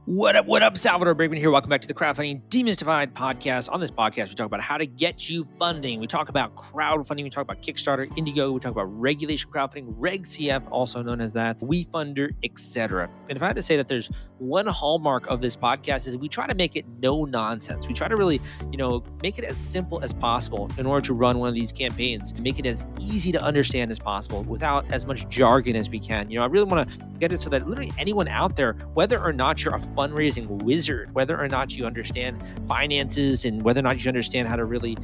What up, Salvador Briggman here. Welcome back to the Crowdfunding Demystified podcast. On this podcast, we talk about how to get you funding. We talk about crowdfunding. We talk about Kickstarter, Indiegogo. We talk about regulation crowdfunding, Reg CF, also known as that, Wefunder, etc. And if I had to say that there's one hallmark of this podcast is we try to make it no nonsense. We try to really, make it as simple as possible in order to run one of these campaigns, make it as easy to understand as possible without as much jargon as we can. I really want to get it so that literally anyone out there, whether or not you're a fundraising wizard, whether or not you understand finances and whether or not you understand how to really,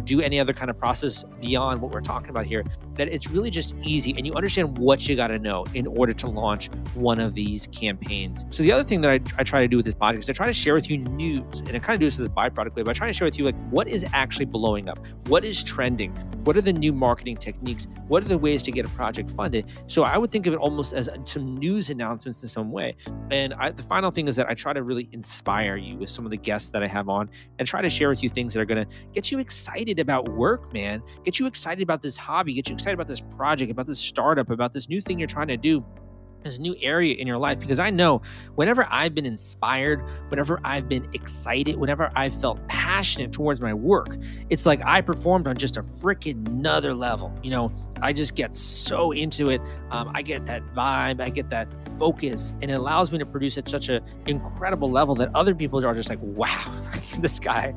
do any other kind of process beyond what we're talking about here, that it's really just easy and you understand what you got to know in order to launch one of these campaigns. So the other thing that I try to do with this podcast is I try to share with you news, and I kind of do this as a byproduct way, but I try to share with you what is actually blowing up, what is trending, what are the new marketing techniques, what are the ways to get a project funded. So I would think of it almost as some news announcements in some way. And the final thing is that I try to really inspire you with some of the guests that I have on and try to share with you things that are going to get you excited about work, man, get you excited about this hobby, get you excited about this project, about this startup, about this new thing you're trying to do, this new area in your life. Because I know whenever I've been inspired, whenever I've been excited, whenever I've felt passionate towards my work, it's like I performed on just a freaking another level. I just get so into it. I get that vibe, I get that focus, and it allows me to produce at such an incredible level that other people are just like, wow, this guy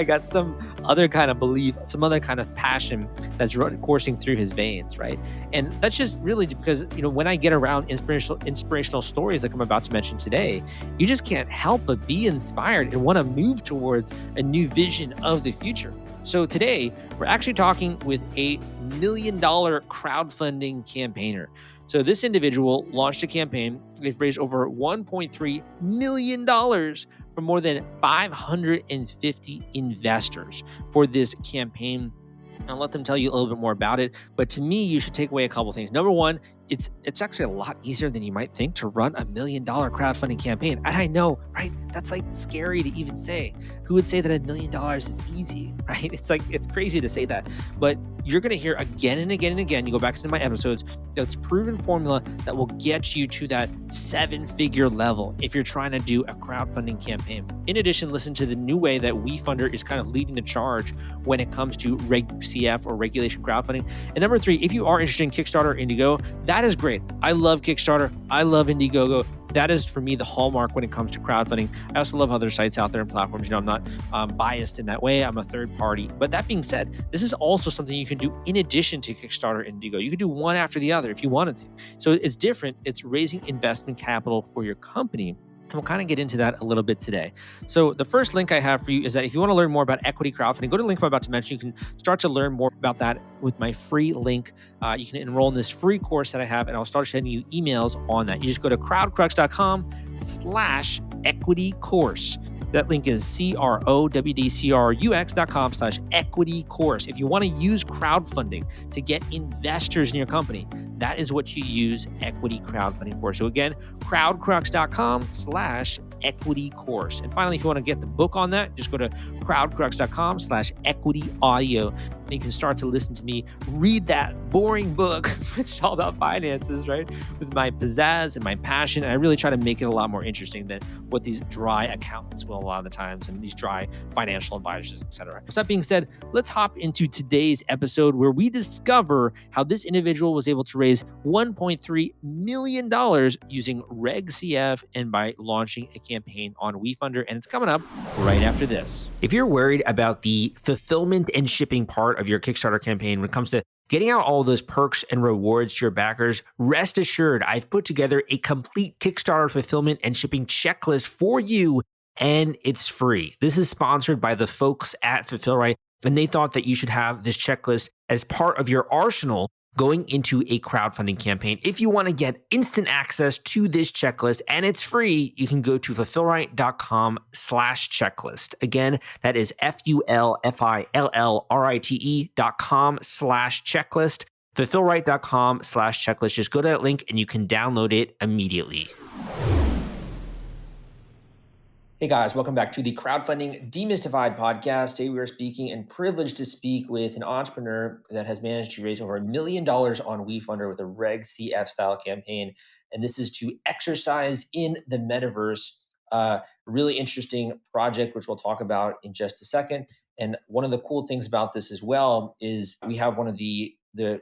got some other kind of belief, some other kind of passion that's coursing through his veins, right? And that's just really because, when I get around inspirational stories like I'm about to mention today, you just can't help but be inspired and want to move towards a new vision of the future. So today, we're actually talking with a $1 million crowdfunding campaigner. So this individual launched a campaign. They've raised over $1.3 million from more than 550 investors for this campaign. I'll let them tell you a little bit more about it. But to me, you should take away a couple things. Number one, it's actually a lot easier than you might think to run $1 million crowdfunding campaign. And I know, right? That's like scary to even say. Who would say that $1 million is easy, right? It's crazy to say that. But you're going to hear again and again and again, you go back to my episodes, that's proven formula that will get you to that 7-figure level if you're trying to do a crowdfunding campaign. In addition, listen to the new way that Wefunder is kind of leading the charge when it comes to Reg CF or regulation crowdfunding. And number 3, if you are interested in Kickstarter or Indiegogo, that is great. I love Kickstarter. I love Indiegogo. That is, for me, the hallmark when it comes to crowdfunding. I also love other sites out there and platforms. I'm not biased in that way. I'm a third party. But that being said, this is also something you can do in addition to Kickstarter and Indiegogo. You could do one after the other if you wanted to. So it's different. It's raising investment capital for your company. And we'll kind of get into that a little bit today. So the first link I have for you is that if you want to learn more about equity crowdfunding, go to the link I'm about to mention. You can start to learn more about that with my free link. You can enroll in this free course that I have, and I'll start sending you emails on that. You just go to crowdcrux.com/equity course. That link is crowdcrux.com/equity course. If you want to use crowdfunding to get investors in your company, that is what you use equity crowdfunding for. So again, crowdcrux.com/equity course. And finally, if you want to get the book on that, just go to crowdcrux.com/equity audio. And you can start to listen to me read that boring book. It's all about finances, right? With my pizzazz and my passion. And I really try to make it a lot more interesting than what these dry accountants will a lot of the times, and these dry financial advisors, etc. So that being said, let's hop into today's episode where we discover how this individual was able to raise $1.3 million using Reg CF and by launching a campaign on Wefunder. And it's coming up right after this. If you're worried about the fulfillment and shipping part of your Kickstarter campaign when it comes to getting out all those perks and rewards to your backers, rest assured, I've put together a complete Kickstarter fulfillment and shipping checklist for you, and it's free. This is sponsored by the folks at Fulfillment, and they thought that you should have this checklist as part of your arsenal going into a crowdfunding campaign. If you want to get instant access to this checklist and it's free, you can go to fulfillrite.com/checklist. Again, that is fulfillrite.com/checklist. fulfillrite.com/checklist. Just go to that link and you can download it immediately. Hey guys, welcome back to the Crowdfunding Demystified podcast. Today we are speaking and privileged to speak with an entrepreneur that has managed to raise over $1 million on Wefunder with a Reg CF style campaign. And this is to exercise in the metaverse. Really interesting project, which we'll talk about in just a second. And one of the cool things about this as well is we have one of the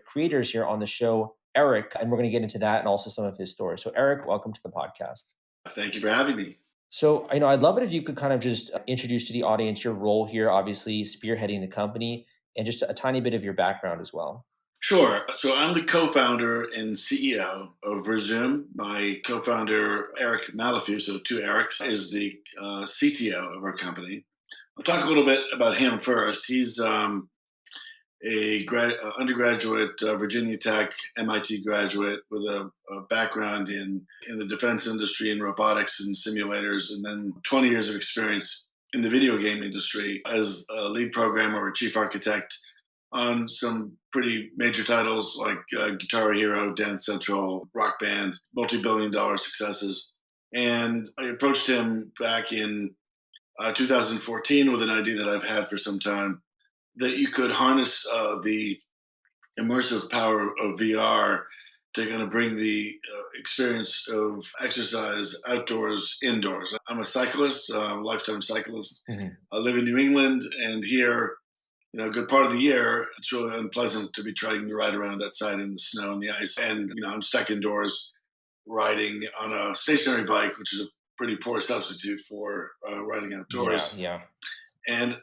creators here on the show, Eric, and we're going to get into that and also some of his story. So Eric, welcome to the podcast. Thank you for having me. So, I'd love it if you could kind of just introduce to the audience your role here, obviously spearheading the company, and just a tiny bit of your background as well. Sure. So I'm the co-founder and CEO of VirZOOM. My co-founder, Eric Malafew, so two Erics, is the CTO of our company. I'll talk a little bit about him first. He's undergraduate Virginia Tech, MIT graduate with a background in the defense industry and robotics and simulators, and then 20 years of experience in the video game industry as a lead programmer or chief architect on some pretty major titles like Guitar Hero, Dance Central, Rock Band, multi-billion-dollar successes. And I approached him back in 2014 with an idea that I've had for some time, that you could harness the immersive power of VR to kind of bring the experience of exercise outdoors, indoors. I'm a cyclist, lifetime cyclist. Mm-hmm. I live in New England, and here, a good part of the year, it's really unpleasant to be trying to ride around outside in the snow and the ice. And, I'm stuck indoors riding on a stationary bike, which is a pretty poor substitute for riding outdoors. Yeah. And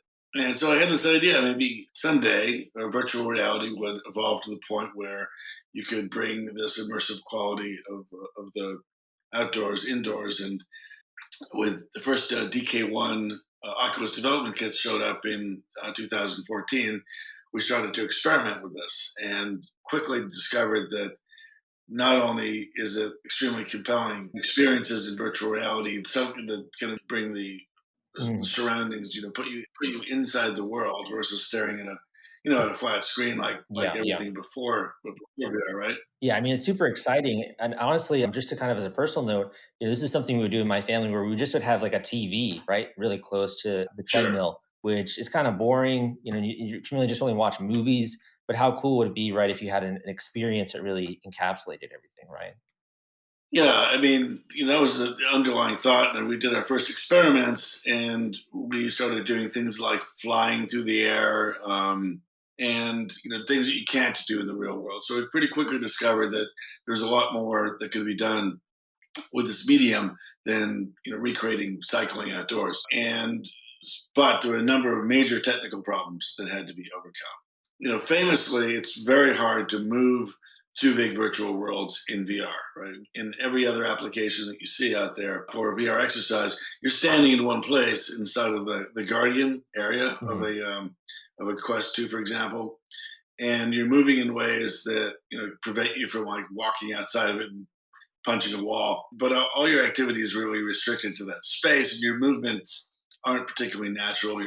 so I had this idea, maybe someday virtual reality would evolve to the point where you could bring this immersive quality of the outdoors, indoors. And with the first DK1 Oculus development kits showed up in 2014, we started to experiment with this and quickly discovered that not only is it extremely compelling experiences in virtual reality, something that can bring the surroundings, put you inside the world versus staring at a flat screen like everything before VR, right? Yeah, it's super exciting. And honestly, just to kind of as a personal note, this is something we would do in my family where we just would have like a TV, right, really close to the treadmill, which is kind of boring. You can really just only watch movies. But how cool would it be, right, if you had an experience that really encapsulated everything, right? Yeah, that was the underlying thought. And we did our first experiments, and we started doing things like flying through the air, and things that you can't do in the real world. So we pretty quickly discovered that there's a lot more that could be done with this medium than recreating cycling outdoors. But there were a number of major technical problems that had to be overcome. Famously, it's very hard to move two big virtual worlds in VR, right? In every other application that you see out there for a VR exercise, you're standing in one place inside of the Guardian area of a Quest 2, for example, and you're moving in ways that prevent you from like walking outside of it and punching a wall. But all your activity is really restricted to that space, and your movements aren't particularly natural.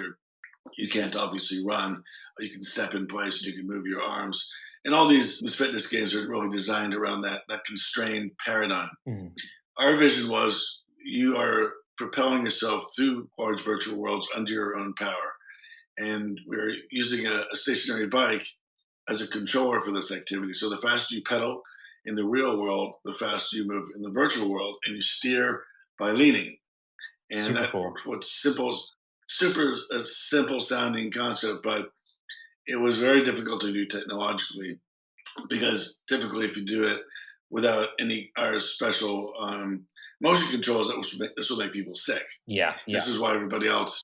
You can't obviously run. You can step in place, and you can move your arms. And all these fitness games are really designed around that constrained paradigm. Mm-hmm. Our vision was you are propelling yourself through large virtual worlds under your own power. And we're using a stationary bike as a controller for this activity. So the faster you pedal in the real world, the faster you move in the virtual world, and you steer by leaning. And Super cool. What's super simple sounding concept, but it was very difficult to do technologically, because typically if you do it without any special motion controls, this will make people sick. Yeah. This is why everybody else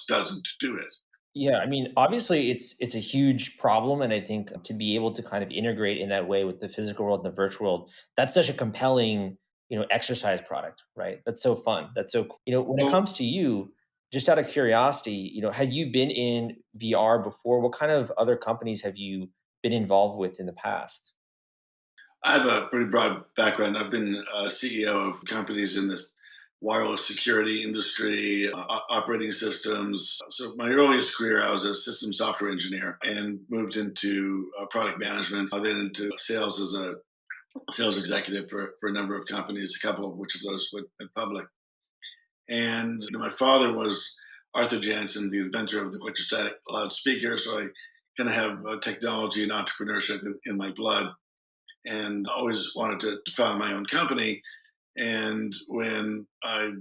doesn't do it. Yeah, obviously it's a huge problem, and I think to be able to kind of integrate in that way with the physical world and the virtual world, that's such a compelling, exercise product, right? That's so fun. That's so, when it comes to you, just out of curiosity, had you been in VR before? What kind of other companies have you been involved with in the past? I have a pretty broad background. I've been CEO of companies in this wireless security industry, operating systems. So my earliest career, I was a system software engineer and moved into product management, then into sales as a sales executive for a number of companies, a couple of which of those went public. And my father was Arthur Janszen, the inventor of the electrostatic loudspeaker. So I kind of have technology and entrepreneurship in my blood, and always wanted to found my own company. And when I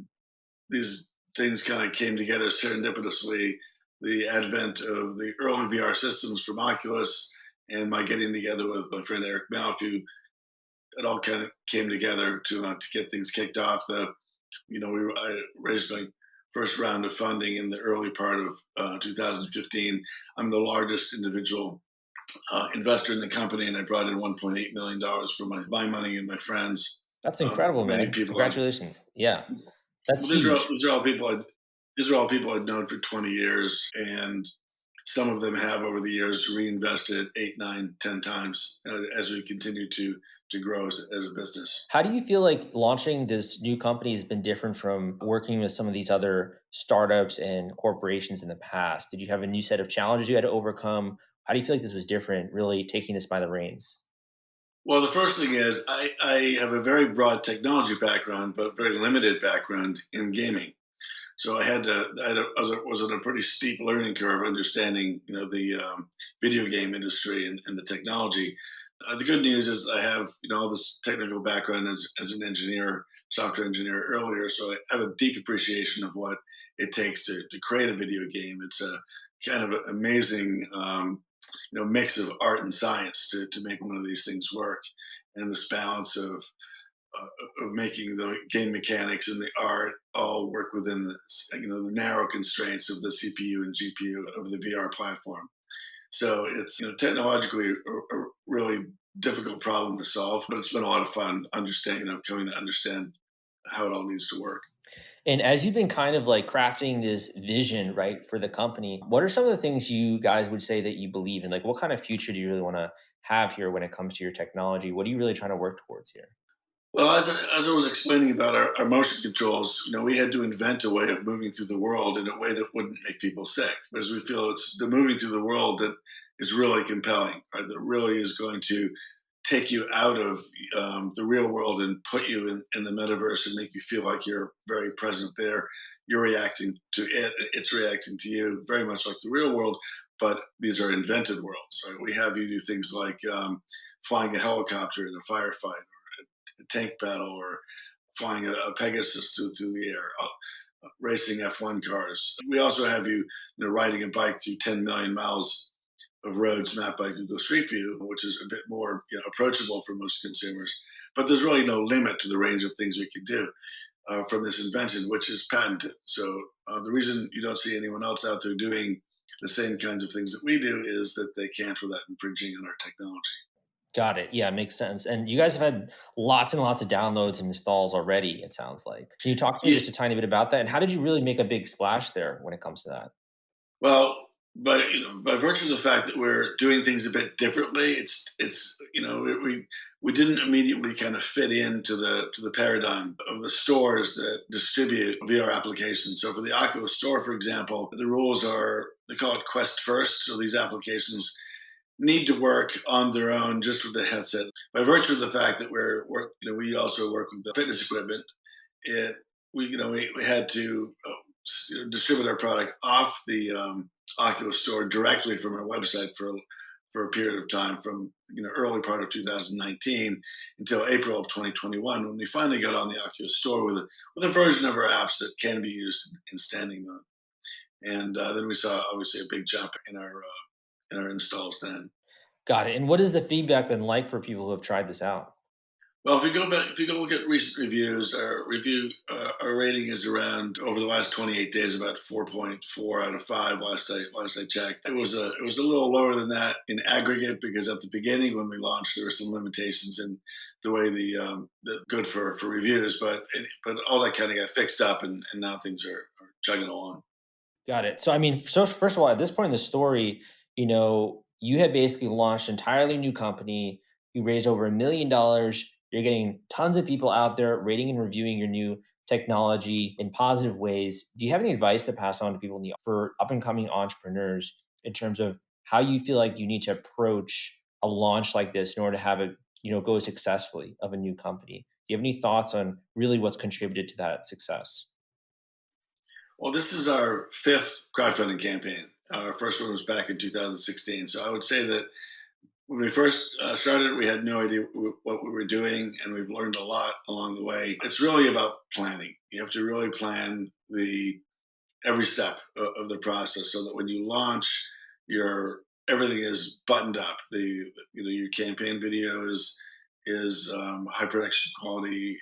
these things kind of came together serendipitously, the advent of the early VR systems from Oculus and my getting together with my friend Eric Janszen, it all kind of came together to get things kicked off. I raised my first round of funding in the early part of 2015. I'm the largest individual investor in the company, and I brought in $1.8 million from my money and my friends. That's incredible, Many man. people on. Congratulations. Yeah, that's Well, huge. these are all people I'd known for 20 years, and some of them have over the years reinvested 8, 9, 10 times as we continue to grow as a business. How do you feel like launching this new company has been different from working with some of these other startups and corporations in the past? Did you have a new set of challenges you had to overcome? How do you feel like this was different, really taking this by the reins? Well, the first thing is I have a very broad technology background, but very limited background in gaming. So I was on a pretty steep learning curve, understanding the video game industry and the technology. The good news is I have all this technical background as an engineer, software engineer earlier, so I have a deep appreciation of what it takes to create a video game. It's a kind of an amazing mix of art and science to make one of these things work, and this balance of making the game mechanics and the art all work within the narrow constraints of the CPU and GPU of the VR platform. So it's technologically a really difficult problem to solve, but it's been a lot of fun coming to understand how it all needs to work. And as you've been kind of like crafting this vision, right, for the company, what are some of the things you guys would say that you believe in? Like, what kind of future do you really want to have here when it comes to your technology? What are you really trying to work towards here? Well, as I was explaining about our motion controls, we had to invent a way of moving through the world in a way that wouldn't make people sick, because we feel it's the moving through the world that is really compelling, right? That really is going to take you out of the real world and put you in the metaverse and make you feel like you're very present there. You're reacting to it; it's reacting to you, very much like the real world. But these are invented worlds, right? We have you do things like flying a helicopter in a firefight, a tank battle, or flying a Pegasus through the air, racing F1 cars. We also have you riding a bike through 10 million miles of roads mapped by Google Street View, which is a bit more approachable for most consumers. But there's really no limit to the range of things we can do from this invention, which is patented. So the reason you don't see anyone else out there doing the same kinds of things that we do is that they can't without infringing on our technology. Got it. Yeah, makes sense. And you guys have had lots and lots of downloads and installs already, it sounds like. Can you talk to me Yeah, just a tiny bit about that? And how did you really make a big splash there when it comes to that? well, by virtue of the fact that we're doing things a bit differently, it's we didn't immediately kind of fit into the paradigm of the stores that distribute VR applications. So for the Oculus Store, for example, the rules are they call it Quest First. So these applications need to work on their own just with the headset. By virtue of the fact that we also work with the fitness equipment, it we had to distribute our product off the Oculus Store directly from our website for a period of time from early part of 2019 until April of 2021, when we finally got on the Oculus Store with a version of our apps that can be used in standing mode. And then we saw obviously a big jump in our installs then. Got it. And what has the feedback been like for people who have tried this out? Well, if you go look at recent reviews, our rating is around over the last 28 days about 4.4 out of 5. Last I checked, it was a little lower than that in aggregate because at the beginning when we launched there were some limitations in the way the good for reviews, but all that kind of got fixed up and now things are chugging along. Got it. So, I mean, so first of all, at this point in the story, you had basically launched an entirely new company. You raised over $1 million. You're getting tons of people out there rating and reviewing your new technology in positive ways. Do you have any advice to pass on to people for up and coming entrepreneurs in terms of how you feel like you need to approach a launch like this in order to have it, go successfully of a new company? Do you have any thoughts on really what's contributed to that success? Well, this is our fifth crowdfunding campaign. Our first one was back in 2016. So I would say that when we first started, we had no idea what we were doing, and we've learned a lot along the way. It's really about planning. You have to really plan the every step of the process so that when you launch, your everything is buttoned up. Your campaign video is high production quality.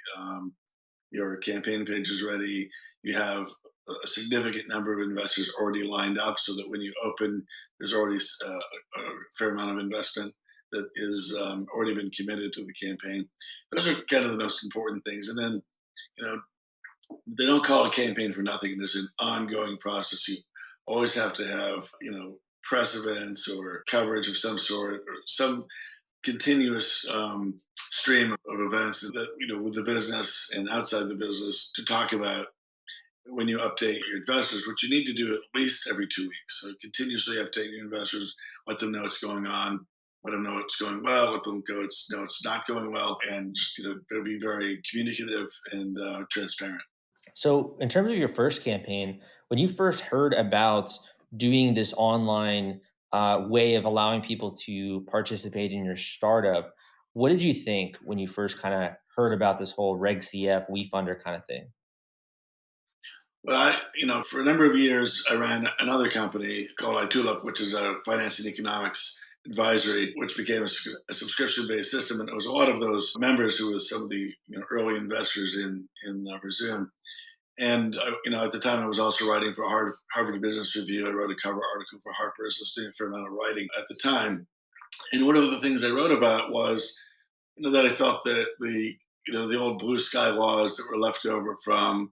Your campaign page is ready. You have a significant number of investors already lined up so that when you open, there's already a fair amount of investment that is already been committed to the campaign. Those are kind of the most important things. And then, you know, they don't call it a campaign for nothing. There's an ongoing process. You always have to have, press events or coverage of some sort or some continuous stream of events that with the business and outside the business to talk about when you update your investors, which you need to do at least every 2 weeks. So continuously update your investors, let them know what's going on, let them know it's going well, let them know it's not going well, and be very communicative and transparent. So, in terms of your first campaign, when you first heard about doing this online way of allowing people to participate in your startup, what did you think when you first kind of heard about this whole Reg CF, Wefunder kind of thing? Well, for a number of years, I ran another company called iTulip, which is a finance and economics advisory, which became a subscription-based system, and it was a lot of those members who were some of the early investors in VirZOOM. And at the time, I was also writing for Harvard Business Review. I wrote a cover article for Harper's. I was doing a fair amount of writing at the time. And one of the things I wrote about was that I felt that the old blue sky laws that were left over from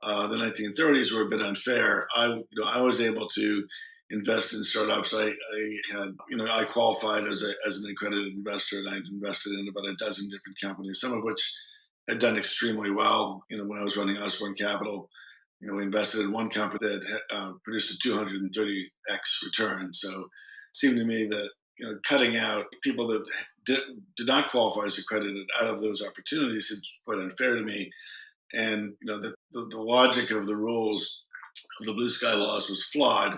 the 1930s were a bit unfair. I was able to invest in startups. I qualified as an accredited investor, and I'd invested in about a dozen different companies, some of which had done extremely well. When I was running Osborne Capital, we invested in one company that produced a 230x return. So it seemed to me that cutting out people that did not qualify as accredited out of those opportunities is quite unfair to me. And the logic of the rules of the blue sky laws was flawed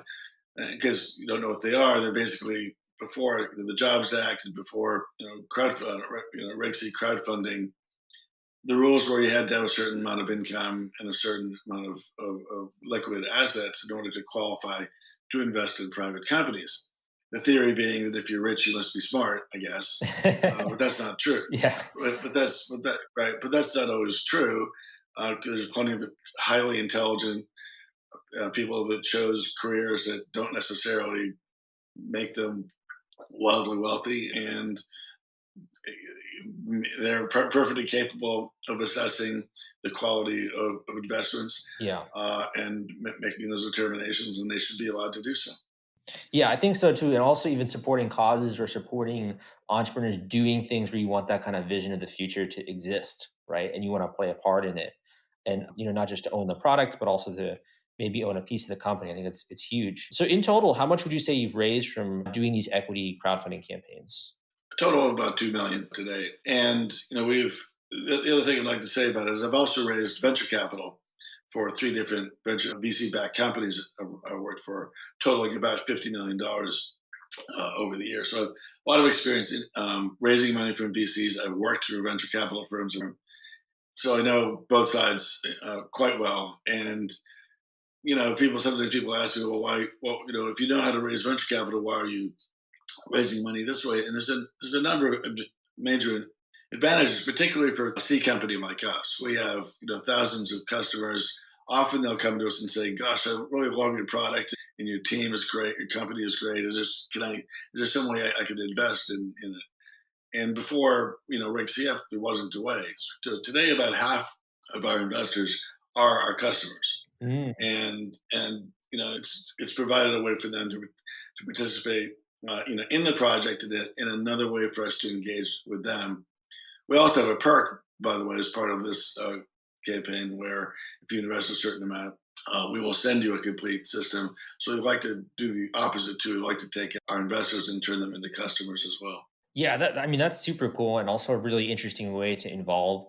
because you don't know what they are. They're basically before the Jobs Act and before Reg C crowdfunding. The rules were you had to have a certain amount of income and a certain amount of liquid assets in order to qualify to invest in private companies. The theory being that if you're rich, you must be smart, I guess, but that's not true. Yeah. But that's not always true. There's plenty of highly intelligent people that chose careers that don't necessarily make them wildly wealthy, and they're perfectly capable of assessing the quality of investments Yeah. and making those determinations, and they should be allowed to do so. Yeah, I think so too. And also even supporting causes or supporting entrepreneurs doing things where you want that kind of vision of the future to exist, right? And you want to play a part in it. And not just to own the product, but also to maybe own a piece of the company. I think it's huge. So in total, how much would you say you've raised from doing these equity crowdfunding campaigns? A total of about 2 million today, and we've the other thing I'd like to say about it is I've also raised venture capital for three different venture VC-backed companies I worked for, totaling about $50 million over the years. So a lot of experience in raising money from VCs. I've worked through venture capital firms, so I know both sides quite well. And sometimes people ask me, well, why? Well, if you know how to raise venture capital, why are you raising money this way? And there's a number of major advantages, particularly for a C company like us. We have thousands of customers. Often they'll come to us and say, "Gosh, I really love your product, and your team is great. Your company is great. Is there some way I could invest in it?" And before Reg CF, there wasn't a way. So today, about half of our investors are our customers, Mm. and it's provided a way for them to participate in the project, and another way for us to engage with them. We also have a perk, by the way, as part of this campaign, where if you invest a certain amount, we will send you a complete system. So we like to do the opposite too. We like to take our investors and turn them into customers as well. Yeah, I mean that's super cool and also a really interesting way to involve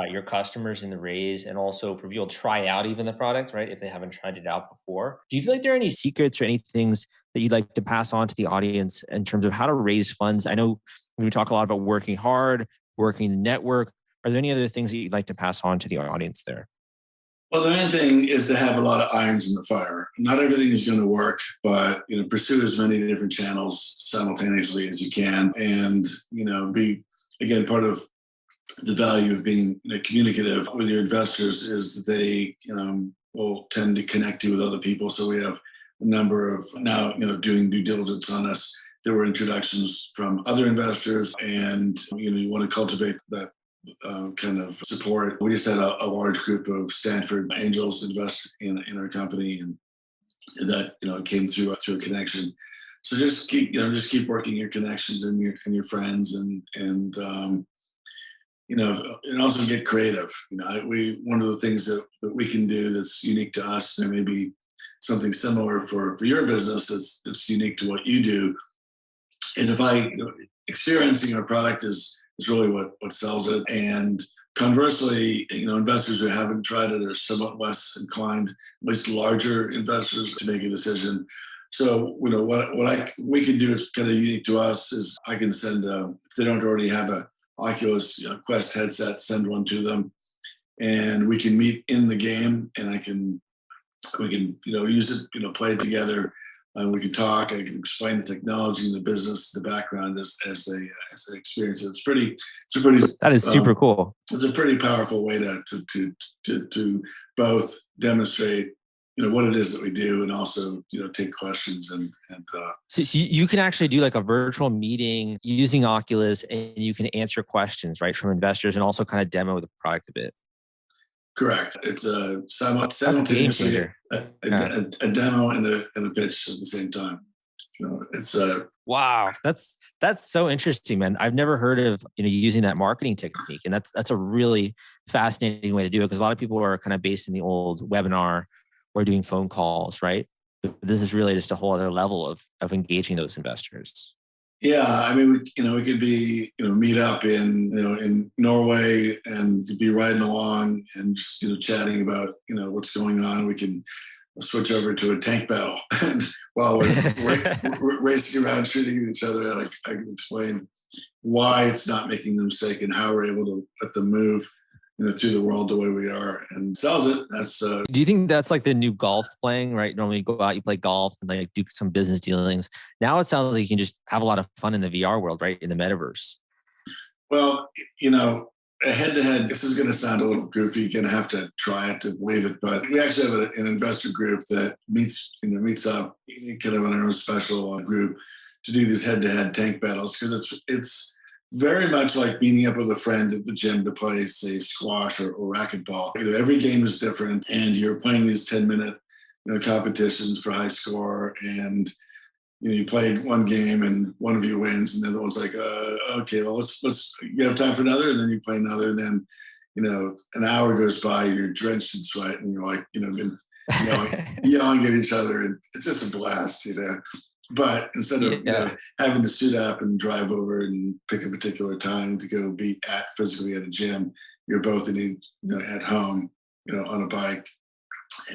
your customers in the raise, and also for people to try out even the product, right? If they haven't tried it out before. Do you feel like there are any secrets or any things that you'd like to pass on to the audience in terms of how to raise funds? I know we talk a lot about working hard, working the network. Are there any other things that you'd like to pass on to the audience there? Well, the main thing is to have a lot of irons in the fire. Not everything is going to work, but pursue as many different channels simultaneously as you can, and be again part of the value of being communicative with your investors is that they will tend to connect you with other people. So we have a number of now doing due diligence on us. There were introductions from other investors, and you want to cultivate that kind of support. We just had a large group of Stanford angels invest in our company, and that came through a connection. So just keep working your connections and your friends, and also get creative. One of the things that we can do that's unique to us, there may be something similar for your business that's unique to what you do, is experiencing our product is really what sells it. And conversely, investors who haven't tried it are somewhat less inclined, at least larger investors, to make a decision. So, what we can do is kind of unique to us is I can send, if they don't already have a Oculus Quest headset, send one to them, and we can meet in the game, and we can use it, play it together. We can talk. I can explain the technology and the business, the background as they experience it. That is super cool. It's a pretty powerful way to both demonstrate what it is that we do, and also take questions and so you can actually do like a virtual meeting using Oculus, and you can answer questions right from investors, and also kind of demo the product a bit. Correct. It's a simultaneously a demo and a pitch at the same time. It's wow, that's so interesting, man. I've never heard of using that marketing technique, and that's a really fascinating way to do it, because a lot of people are kind of based in the old webinar or doing phone calls, right? But this is really just a whole other level of engaging those investors. Yeah, I mean, we could be meet up in Norway and be riding along and just chatting about what's going on. We can switch over to a tank battle, and while we're racing around shooting each other, and I can explain why it's not making them sick and how we're able to let them move through the world the way we are, and sells it. That's do you think that's like the new golf playing, right? Normally you go out, you play golf and like do some business dealings. Now it sounds like you can just have a lot of fun in the VR world, right? In the metaverse. Well, a head-to-head, this is going to sound a little goofy. You're going to have to try it to believe it, but we actually have an investor group that meets up kind of on our own special group to do these head-to-head tank battles, because it's very much like meeting up with a friend at the gym to play, say, squash or racquetball. Every game is different, and you're playing these 10-minute competitions for high score, and you play one game and one of you wins, and the other one's like, okay, well, let's you have time for another, and then you play another, and then an hour goes by, you're drenched in sweat, and you're like yelling at each other, and it's just a blast. But instead of having to suit up and drive over and pick a particular time to go be physically at a gym, you're both at home, on a bike,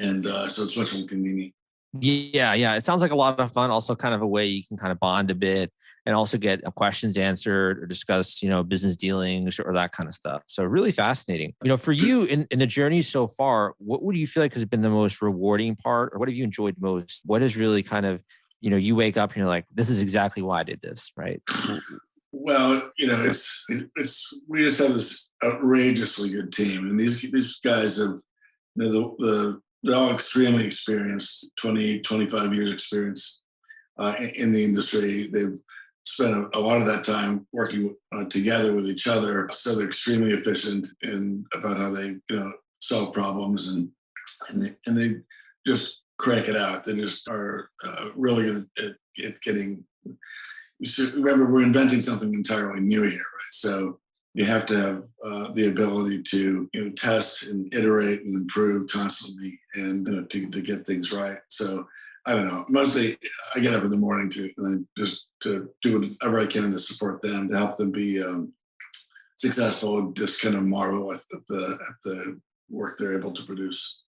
and so it's much more convenient. Yeah. It sounds like a lot of fun. Also, kind of a way you can kind of bond a bit, and also get questions answered or discuss, business dealings or that kind of stuff. So really fascinating. For you in the journey so far, what would you feel like has been the most rewarding part, or what have you enjoyed most? What is really kind of you wake up and you're like, this is exactly why I did this, right? Well, it's we just have this outrageously good team, and these guys have they're all extremely experienced, 20, 25 years experience in the industry. They've spent a lot of that time working together with each other, so they're extremely efficient in about how they solve problems, and they just crank it out. They just are really good at getting. You should remember, we're inventing something entirely new here, right? So you have to have the ability to test and iterate and improve constantly, and to get things right. So I don't know. Mostly, I get up in the morning to do whatever I can to support them, to help them be successful and just kind of marvel at the work they're able to produce.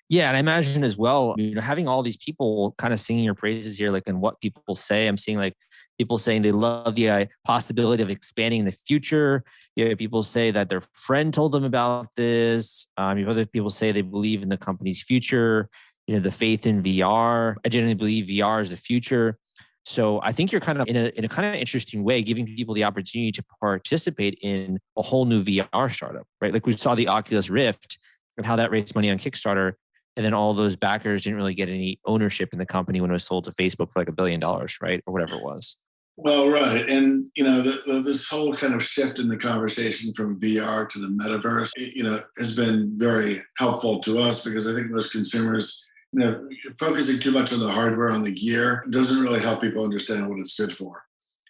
Yeah, and I imagine as well, having all these people kind of singing your praises here, like, and what people say. I'm seeing like people saying they love the possibility of expanding in the future. You know, people say that their friend told them about this. You have other people say they believe in the company's future. You know, the faith in VR. I genuinely believe VR is the future. So I think you're kind of in a kind of interesting way, giving people the opportunity to participate in a whole new VR startup, right? Like we saw the Oculus Rift and how that raised money on Kickstarter. And then all those backers didn't really get any ownership in the company when it was sold to Facebook for like $1 billion, right? Or whatever it was. Well, right. And, you know, this whole kind of shift in the conversation from VR to the metaverse, you know, has been very helpful to us because I think most consumers, you know, focusing too much on the hardware, on the gear, doesn't really help people understand what it's good for.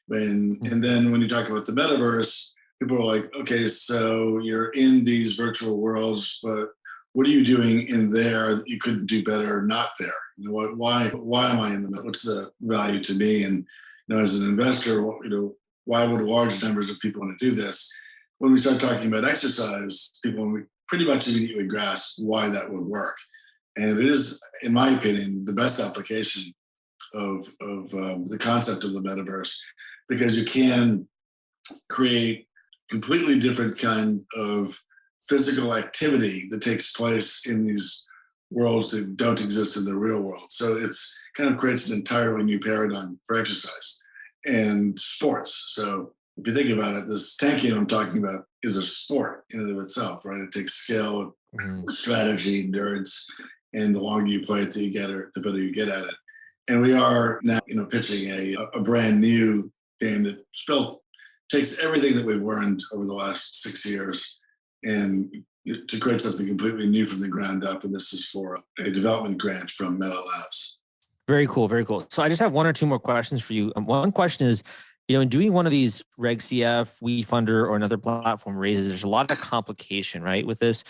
And then when you talk about the metaverse, people are like, okay, so you're in these virtual worlds, but what are you doing in there that you couldn't do better not there? You know, why am I in the middle? What's the value to me? And you know, as an investor, you know, why would large numbers of people want to do this? When we start talking about exercise, people pretty much immediately grasp why that would work. And it is, in my opinion, the best application of the concept of the metaverse because you can create completely different kind of physical activity that takes place in these worlds that don't exist in the real world. So it's kind of creates an entirely new paradigm for exercise and sports. So if you think about it, this tanking I'm talking about is a sport in and of itself, right? It takes skill, strategy, endurance, and the longer you play it, the better you get at it. And we are now, you know, pitching a brand new game that takes everything that we've learned over the last 6 years and to create something completely new from the ground up. And this is for a development grant from Meta Labs. Very cool. Very cool. So I just have one or two more questions for you. One question is, you know, in doing one of these Reg CF, Wefunder, or another platform raises, there's a lot of complication, right, with this.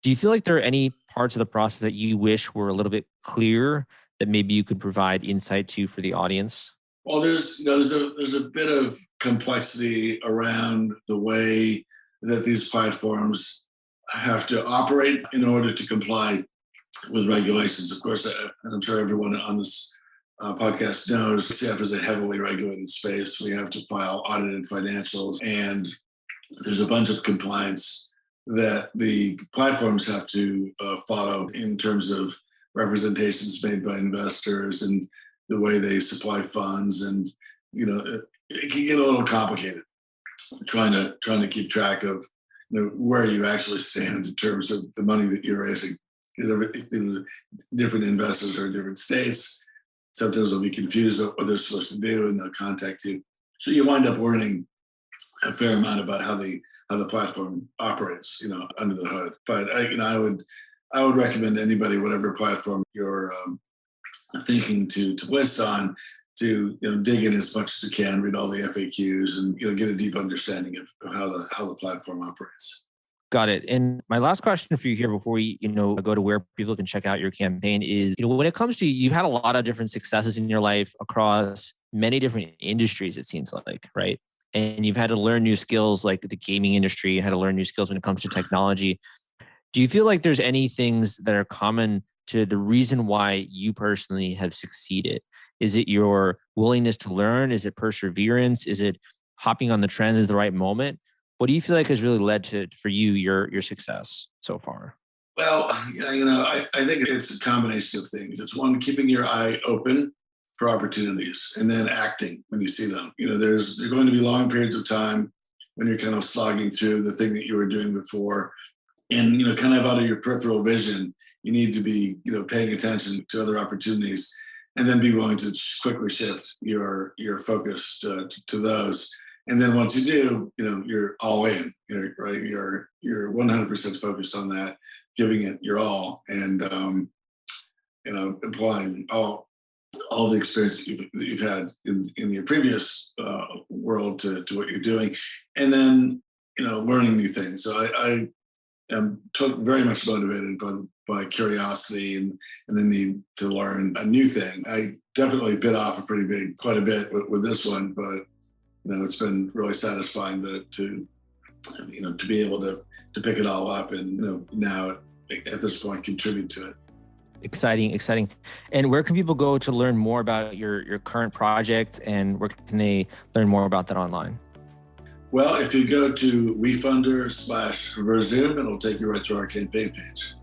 Do you feel like there are any parts of the process that you wish were a little bit clearer that maybe you could provide insight to for the audience? Well, there's a bit of complexity around the way that these platforms have to operate in order to comply with regulations. Of course, and I'm sure everyone on this podcast knows, CF is a heavily regulated space. We have to file audited financials, and there's a bunch of compliance that the platforms have to follow in terms of representations made by investors and the way they supply funds. And, you know, it can get a little complicated trying to keep track of, you know, where you actually stand in terms of the money that you're raising. Because different investors are in different states. Sometimes they'll be confused about what they're supposed to do, and they'll contact you. So you wind up learning a fair amount about how the platform operates, you know, under the hood. But I would recommend anybody, whatever platform you're thinking to list on, to, you know, dig in as much as you can, read all the FAQs, and, you know, get a deep understanding of how the platform operates. Got it. And my last question for you here before we, you know, go to where people can check out your campaign is, you know, when it comes to, you've had a lot of different successes in your life across many different industries, it seems like, right? And you've had to learn new skills like the gaming industry, you had to learn new skills when it comes to technology. Do you feel like there's any things that are common to the reason why you personally have succeeded? Is it your willingness to learn? Is it perseverance? Is it hopping on the trends at the right moment? What do you feel like has really led to, for you, your success so far? Well, you know, I think it's a combination of things. It's one, keeping your eye open for opportunities, and then acting when you see them. You know, there's going to be long periods of time when you're kind of slogging through the thing that you were doing before, and, you know, kind of out of your peripheral vision. You need to be, you know, paying attention to other opportunities, and then be willing to quickly shift your focus to those. And then once you do, you know, you're all in, right? You're 100% focused on that, giving it your all, and you know, applying all the experience that you've had in your previous world to what you're doing, and then, you know, learning new things. So I am very much motivated by curiosity and the need to learn a new thing. I definitely bit off quite a bit with this one, but, you know, it's been really satisfying to to be able to pick it all up and, now at this point, contribute to it. Exciting. And where can people go to learn more about your current project, and where can they learn more about that online? Well, if you go to Wefunder/VirZOOM, it'll take you right to our campaign page.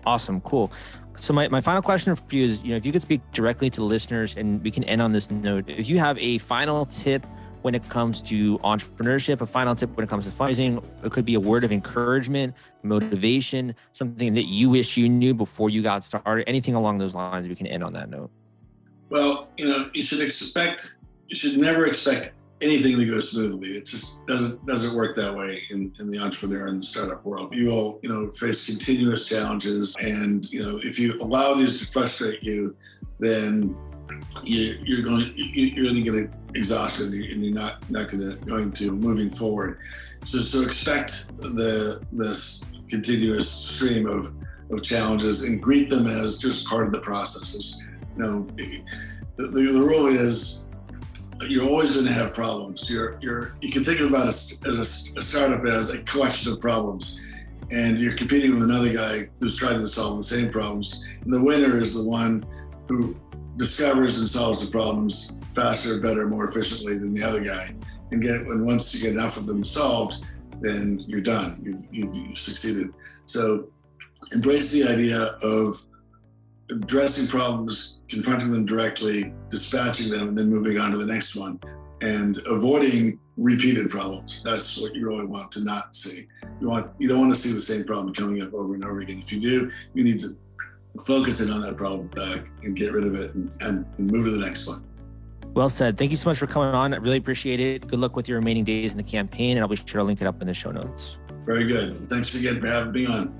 Awesome, cool. So my final question for you is, if you could speak directly to the listeners, and we can end on this note, if you have a final tip when it comes to entrepreneurship, a final tip when it comes to fundraising, it could be a word of encouragement, motivation, something that you wish you knew before you got started, anything along those lines, we can end on that note. Well, you should never expect anything to go smoothly. It just doesn't work that way in the entrepreneur and the startup world. You will, face continuous challenges, and if you allow these to frustrate you, then you're going to get exhausted, and you're not going to moving forward. So expect this continuous stream of challenges, and greet them as just part of the process. The rule is, you're always going to have problems. You can think about it as a startup as a collection of problems, and you're competing with another guy who's trying to solve the same problems. And the winner is the one who discovers and solves the problems faster, better, more efficiently than the other guy. And once you get enough of them solved, then you're done. You've succeeded. So embrace the idea of addressing problems, confronting them directly, dispatching them, and then moving on to the next one, and avoiding repeated problems. That's what you really want to not see. You don't want to see the same problem coming up over and over again. If you do, you need to focus in on that problem and get rid of it and move to the next one. Well said. Thank you so much for coming on. I really appreciate it. Good luck with your remaining days in the campaign, and I'll be sure to link it up in the show notes. Very good. Thanks again for having me on.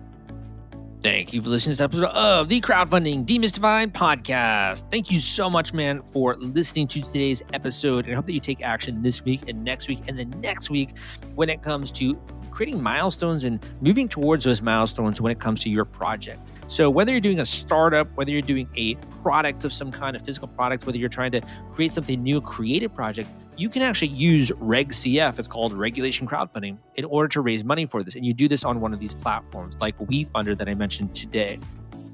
Thank you for listening to this episode of the Crowdfunding Demystified podcast. Thank you so much, man, for listening to today's episode. And I hope that you take action this week and next week and the next week when it comes to creating milestones and moving towards those milestones when it comes to your project. So whether you're doing a startup, whether you're doing a product of some kind of physical product, whether you're trying to create something new, a creative project, you can actually use RegCF, it's called regulation crowdfunding, in order to raise money for this. And you do this on one of these platforms like Wefunder that I mentioned today.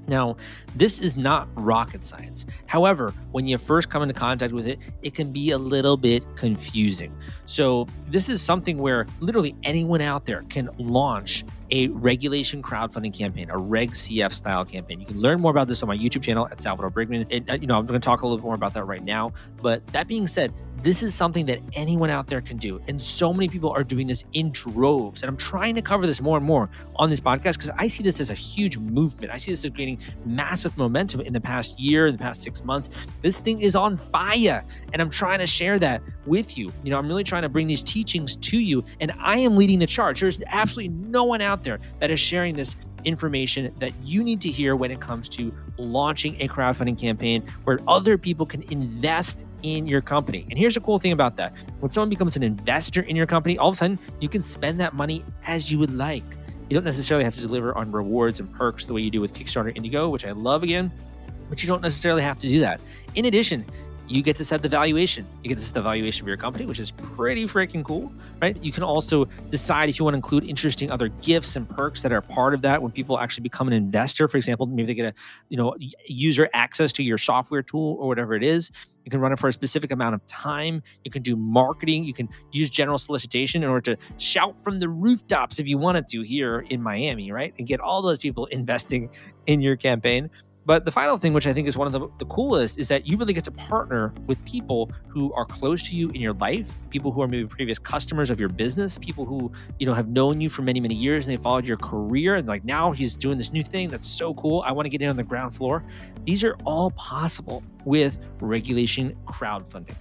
Now, this is not rocket science. However, when you first come into contact with it, it can be a little bit confusing. So this is something where literally anyone out there can launch a regulation crowdfunding campaign, a RegCF style campaign. You can learn more about this on my YouTube channel at Salvador Briggman. And, I'm going to talk a little bit more about that right now. But that being said, this is something that anyone out there can do. And so many people are doing this in droves. And I'm trying to cover this more and more on this podcast because I see this as a huge movement. I see this as gaining massive momentum in the past year, in the past 6 months. This thing is on fire. And I'm trying to share that with you. I'm really trying to bring these teachings to you. And I am leading the charge. There's absolutely no one out there that is sharing this information that you need to hear when it comes to launching a crowdfunding campaign where other people can invest in your company. And here's the cool thing about that. When someone becomes an investor in your company, all of a sudden you can spend that money as you would like. You don't necessarily have to deliver on rewards and perks the way you do with Kickstarter Indiegogo, which I love again, but you don't necessarily have to do that. In addition, you get to set the valuation. You get to set the valuation of your company, which is pretty freaking cool, right? You can also decide if you want to include interesting other gifts and perks that are part of that when people actually become an investor. For example, maybe they get user access to your software tool or whatever it is. You can run it for a specific amount of time. You can do marketing. You can use general solicitation in order to shout from the rooftops if you wanted to here in Miami, right? And get all those people investing in your campaign. But the final thing, which I think is one of the coolest, is that you really get to partner with people who are close to you in your life, people who are maybe previous customers of your business, people who, have known you for many, many years and they followed your career and like, now he's doing this new thing. That's so cool. I want to get in on the ground floor. These are all possible with regulation crowdfunding.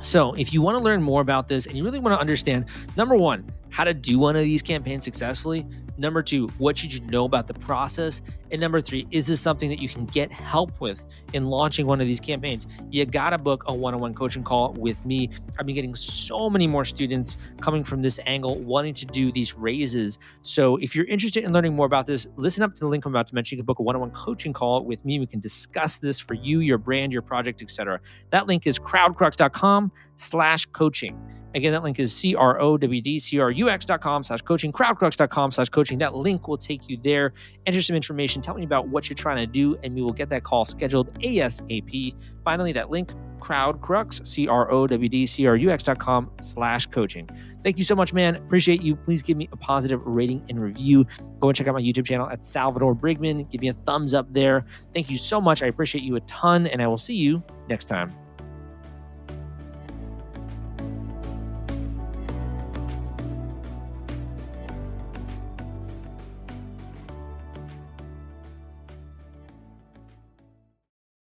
So if you want to learn more about this and you really want to understand, number one, how to do one of these campaigns successfully, Number 2, what should you know about the process? And number 3, is this something that you can get help with in launching one of these campaigns? You gotta book a one-on-one coaching call with me. I've been getting so many more students coming from this angle wanting to do these raises. So if you're interested in learning more about this, listen up to the link I'm about to mention. You can book a one-on-one coaching call with me. We can discuss this for you, your brand, your project, etc. That link is crowdcrux.com/coaching. Again, that link is crowdcrux.com/coaching, crowdcrux.com/coaching. That link will take you there. Enter some information. Tell me about what you're trying to do, and we will get that call scheduled ASAP. Finally, that link, crowdcrux, crowdcrux.com/coaching. Thank you so much, man. Appreciate you. Please give me a positive rating and review. Go and check out my YouTube channel at Salvador Briggman. Give me a thumbs up there. Thank you so much. I appreciate you a ton, and I will see you next time.